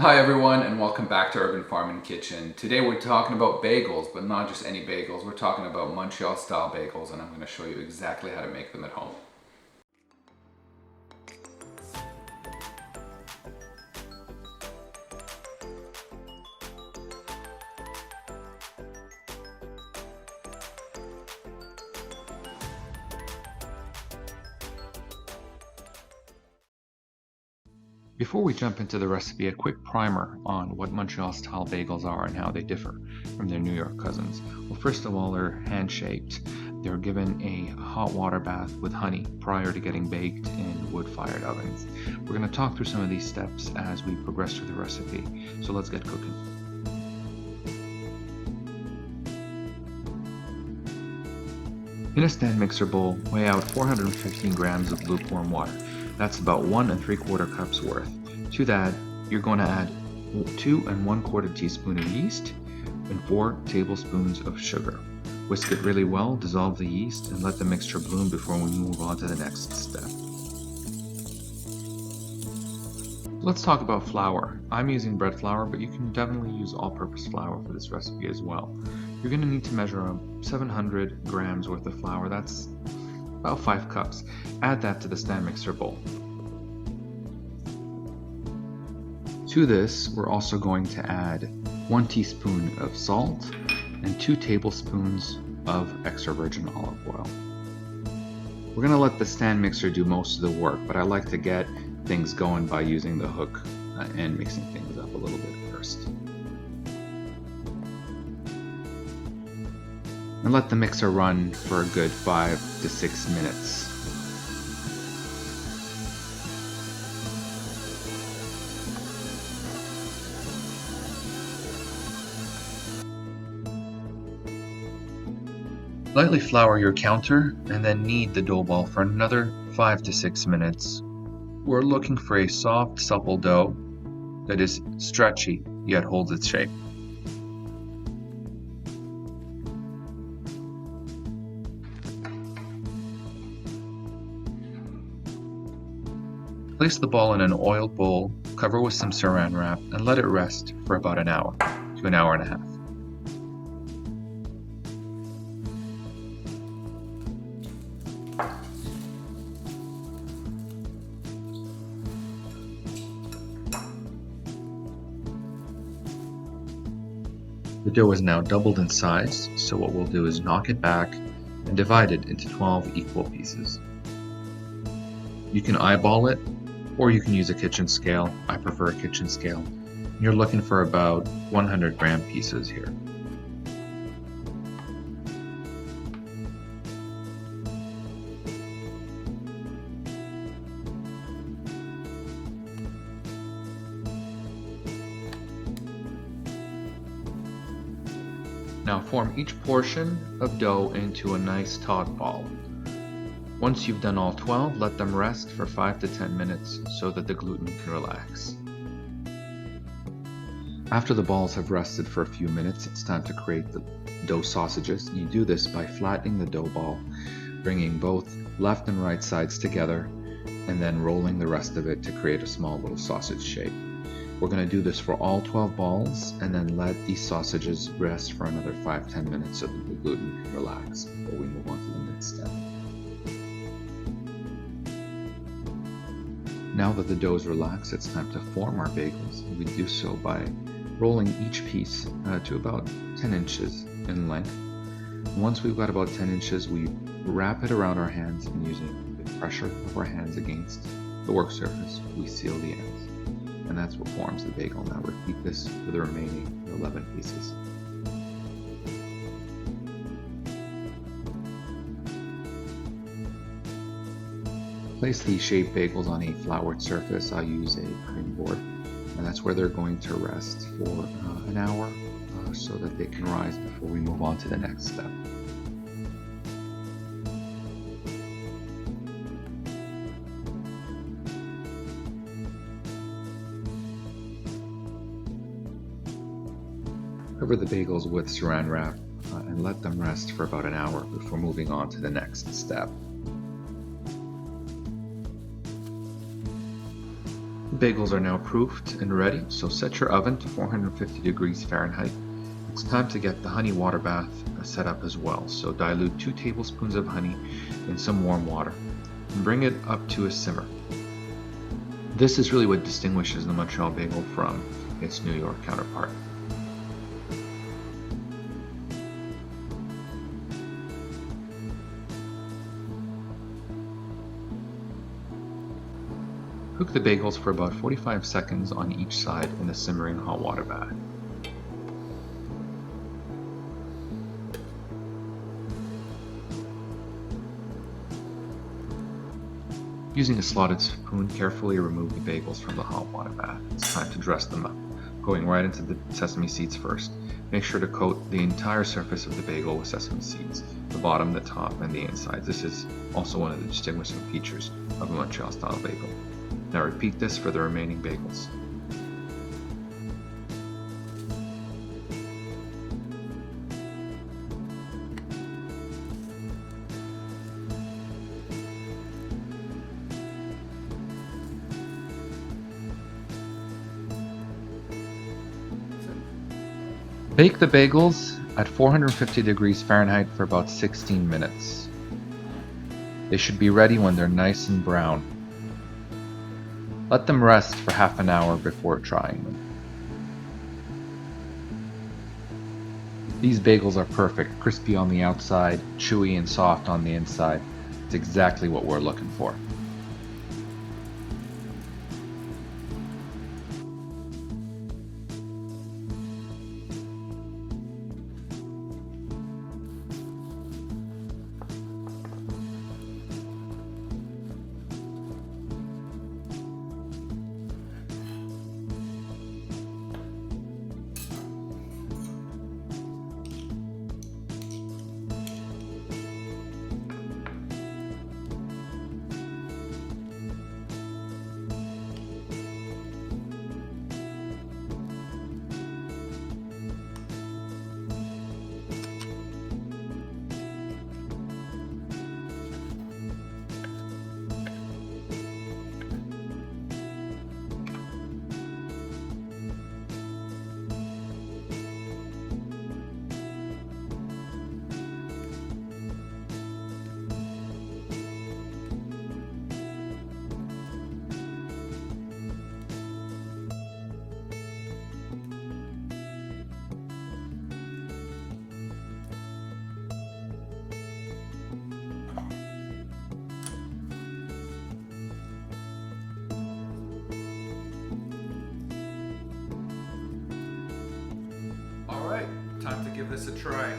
Hi everyone, and welcome back to Urban Farming Kitchen. Today we're talking about bagels, but not just any bagels. We're talking about Montreal style bagels, and I'm going to show you exactly how to make them at home. Before we jump into the recipe, a quick primer on what Montreal style bagels are and how they differ from their New York cousins. Well, first of all, they're hand-shaped. They're given a hot water bath with honey prior to getting baked in wood-fired ovens. We're going to talk through some of these steps as we progress through the recipe, so let's get cooking. In a stand mixer bowl, weigh out 415 grams of lukewarm water. That's about 1 3/4 cups worth. To that, you're going to add 2 1/4 teaspoon of yeast and 4 tablespoons of sugar. Whisk it really well, dissolve the yeast, and let the mixture bloom before we move on to the next step. Let's talk about flour. I'm using bread flour, but you can definitely use all-purpose flour for this recipe as well. You're going to need to measure 700 grams worth of flour. That's about 5 cups. Add that to the stand mixer bowl. To this, we're also going to add 1 teaspoon of salt and 2 tablespoons of extra virgin olive oil. We're going to let the stand mixer do most of the work, but I like to get things going by using the hook and mixing things up a little bit first. And let the mixer run for a good 5 to 6 minutes. Lightly flour your counter and then knead the dough ball for another 5 to 6 minutes. We're looking for a soft, supple dough that is stretchy yet holds its shape. Place the ball in an oiled bowl, cover with some saran wrap, and let it rest for about an hour to an hour and a half. The dough is now doubled in size, so what we'll do is knock it back and divide it into 12 equal pieces. You can eyeball it, or you can use a kitchen scale. I prefer a kitchen scale. You're looking for about 100 gram pieces here. Now form each portion of dough into a nice taut ball. Once you've done all 12, let them rest for 5 to 10 minutes so that the gluten can relax. After the balls have rested for a few minutes, it's time to create the dough sausages. You do this by flattening the dough ball, bringing both left and right sides together, and then rolling the rest of it to create a small little sausage shape. We're going to do this for all 12 balls and then let these sausages rest for another 5-10 minutes so that the gluten can relax before we move on to the next step. Now that the dough is relaxed, it's time to form our bagels. We do so by rolling each piece to about 10 inches in length. Once we've got about 10 inches, we wrap it around our hands, and using the pressure of our hands against the work surface, we seal the ends. And that's what forms the bagel. Now repeat this for the remaining 11 pieces. Place these shaped bagels on a floured surface. I'll use a cutting board, and that's where they're going to rest for an hour so that they can rise before we move on to the next step. Cover the bagels with saran wrap and let them rest for about an hour before moving on to the next step. bagels are now proofed and ready, so set your oven to 450 degrees Fahrenheit. It's time to get the honey water bath set up as well. So dilute 2 tablespoons of honey in some warm water and bring it up to a simmer. This is really what distinguishes the Montreal bagel from its New York counterpart. Cook the bagels for about 45 seconds on each side in the simmering hot water bath. Using a slotted spoon, carefully remove the bagels from the hot water bath. It's time to dress them up, going right into the sesame seeds first. Make sure to coat the entire surface of the bagel with sesame seeds, the bottom, the top, and the insides. This is also one of the distinguishing features of a Montreal style bagel. Now repeat this for the remaining bagels. Bake the bagels at 450 degrees Fahrenheit for about 16 minutes. They should be ready when they're nice and brown. Let them rest for half an hour before trying them. These bagels are perfect, crispy on the outside, chewy and soft on the inside. It's exactly what we're looking for. Alright, time to give this a try.